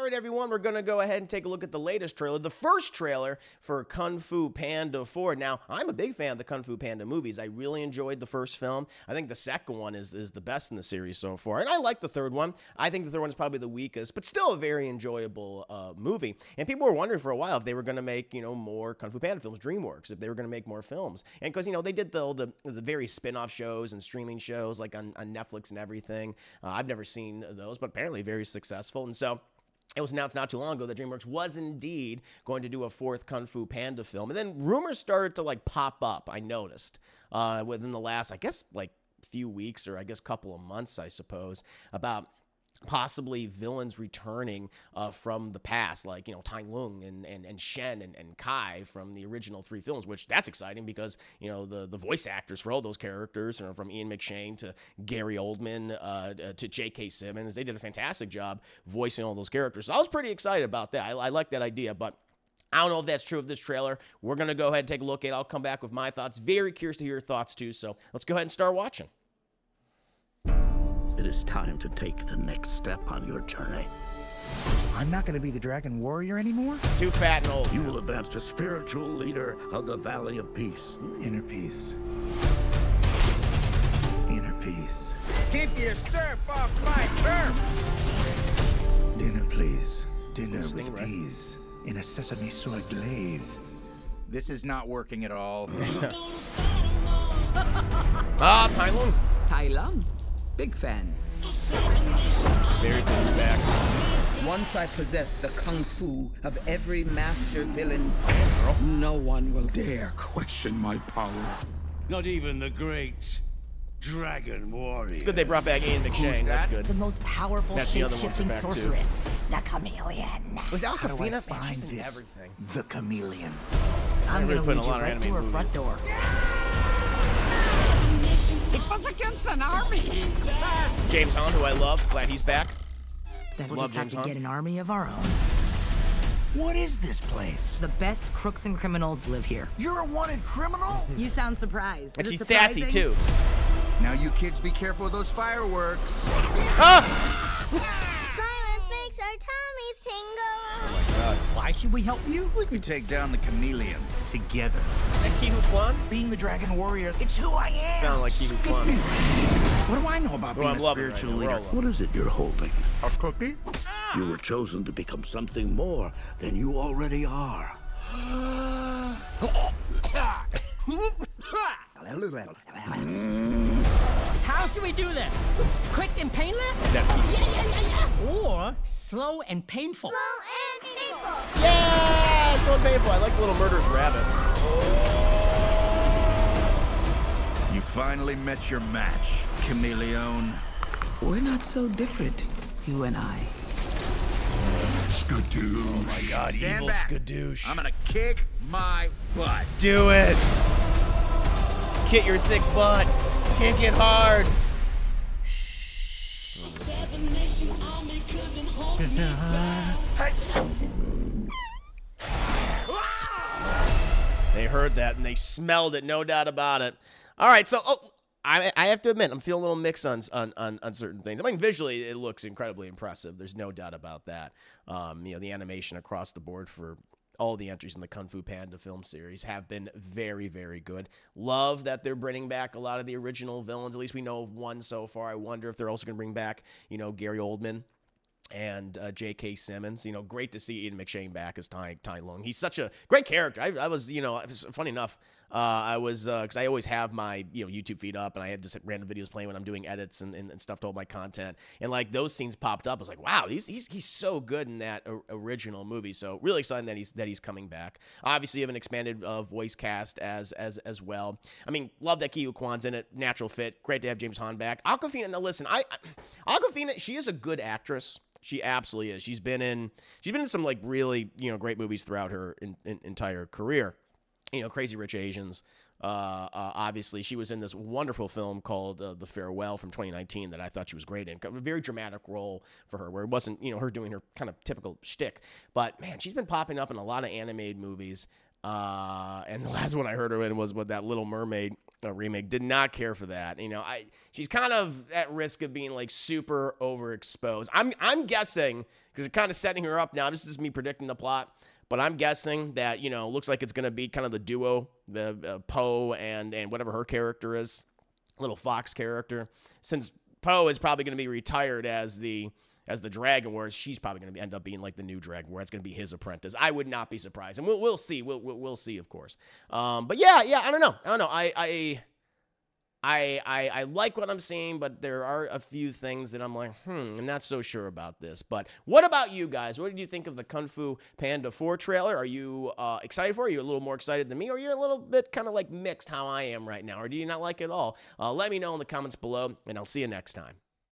right, everyone, we're going to go ahead and take a look at the latest trailer, the first trailer for Kung Fu Panda 4. Now, I'm a big fan of the Kung Fu Panda movies. I really enjoyed the first film. I think the second one is the best in the series so far, and I like the third one. I think the third one is probably the weakest, but still a very enjoyable movie. And people were wondering for a while if they were going to make, more Kung Fu Panda films, DreamWorks, if they were going to make more films. And because, they did the various spin-off shows and streaming shows like on Netflix and everything. I've never seen those, but apparently very successful. And so it was announced not too long ago that DreamWorks was indeed going to do a fourth Kung Fu Panda film. And then rumors started to pop up, I noticed, within the last, I guess, few weeks or I guess couple of months, I suppose, about possibly villains returning from the past, like, Tai Lung and Shen and Kai from the original 3 films, which that's exciting because, the voice actors for all those characters, from Ian McShane to Gary Oldman to J.K. Simmons, they did a fantastic job voicing all those characters. So I was pretty excited about that. I like that idea, but I don't know if that's true of this trailer. We're going to go ahead and take a look at it. I'll come back with my thoughts. Very curious to hear your thoughts, too, so let's go ahead and start watching. It is time to take the next step on your journey. I'm not going to be the Dragon Warrior anymore? Too fat and old. You will advance to spiritual leader of the Valley of Peace. Inner peace. Inner peace. Keep your surf off my turf! Dinner, please. Dinner with Stingray. peas in a sesame soy glaze. This is not working at all. Tai Lung. Tai Lung. Big fan. Very good. He's back. Once I possess the kung fu of every master villain, no one will dare question my power. Not even the great Dragon Warrior. It's good they brought back Ian McShane. That's good. The most powerful That's the other ones are shape-shifting back, too. sorceress, the chameleon. Was How do I Awkwafina? Man, find she's in this? everything. The chameleon. I'm really gonna putting lead a you lot of right anime to her front movies. door. It was against an army. James Hahn, who I love. Glad he's back. Then we'll Love just have James to Hahn. get an army of our own. What is this place? The best crooks and criminals live here. You're a wanted criminal? You sound surprised. And Is it she's sassy, surprising? too. Now you kids be careful with those fireworks. Ah! Violence makes our tummies tingle. Why should we help you? We can take down the chameleon together. Is that Ki Hu Kwan? Being the Dragon Warrior, it's who I am. Sound like Ki Hu Kwan. What do I know about being I'm a loving it right spiritual now. We're all leader? loving What is it you're holding? A cookie? You were chosen to become something more than you already are. How should we do this? Quick and painless? That's Ki Hu Kwan. Or slow and painful? Slow and painful. Yeah! So painful. I like the little murderous rabbits. You finally met your match, chameleon. We're not so different, you and I. Skadoo. Oh my god, Stand evil back. skadoosh. I'm gonna kick my butt. Do it! Get your thick butt. Can't get hard. They heard that and they smelled it, no doubt about it. All right, so I have to admit, I'm feeling a little mixed on certain things. I mean, visually, it looks incredibly impressive. There's no doubt about that. The animation across the board for all the entries in the Kung Fu Panda film series have been very, very good. Love that they're bringing back a lot of the original villains. At least we know of one so far. I wonder if they're also going to bring back, Gary Oldman and J.K. Simmons. Great to see Ian McShane back as Tai Lung. He's such a great character. I was, funny enough, I was, because I always have my, YouTube feed up, and I had just random videos playing when I'm doing edits and stuff to all my content. And, those scenes popped up. I was like, wow, he's so good in that original movie. So really excited that he's coming back. Obviously, you have an expanded voice cast as well. I mean, love that Ki Hu Kwan's in it. Natural fit. Great to have James Hahn back. Awkwafina, now listen, Awkwafina, she is a good actress. She absolutely is. She's been in some really great movies throughout her entire career. Crazy Rich Asians. Obviously, she was in this wonderful film called The Farewell from 2019 that I thought she was great in. A very dramatic role for her, where it wasn't her doing her kind of typical shtick. But man, she's been popping up in a lot of animated movies. And the last one I heard her in was with that Little Mermaid remake. Did not care for that. She's kind of at risk of being super overexposed. I'm guessing because they're kind of setting her up now. This is me predicting the plot. But I'm guessing that, looks like it's going to be kind of the duo, the Poe and whatever her character is, little Fox character. Since Poe is probably going to be retired as the Dragon, whereas she's probably going to end up being like the new Dragon, where it's going to be his apprentice. I would not be surprised, and we'll see. We'll see, of course. But yeah, I don't know. I like what I'm seeing, but there are a few things that I'm like, I'm not so sure about this. But what about you guys? What did you think of the Kung Fu Panda 4 trailer? Are you excited for it? Are you a little more excited than me? Or you're a little bit kind of like mixed how I am right now? Or do you not like it at all? Let me know in the comments below, and I'll see you next time.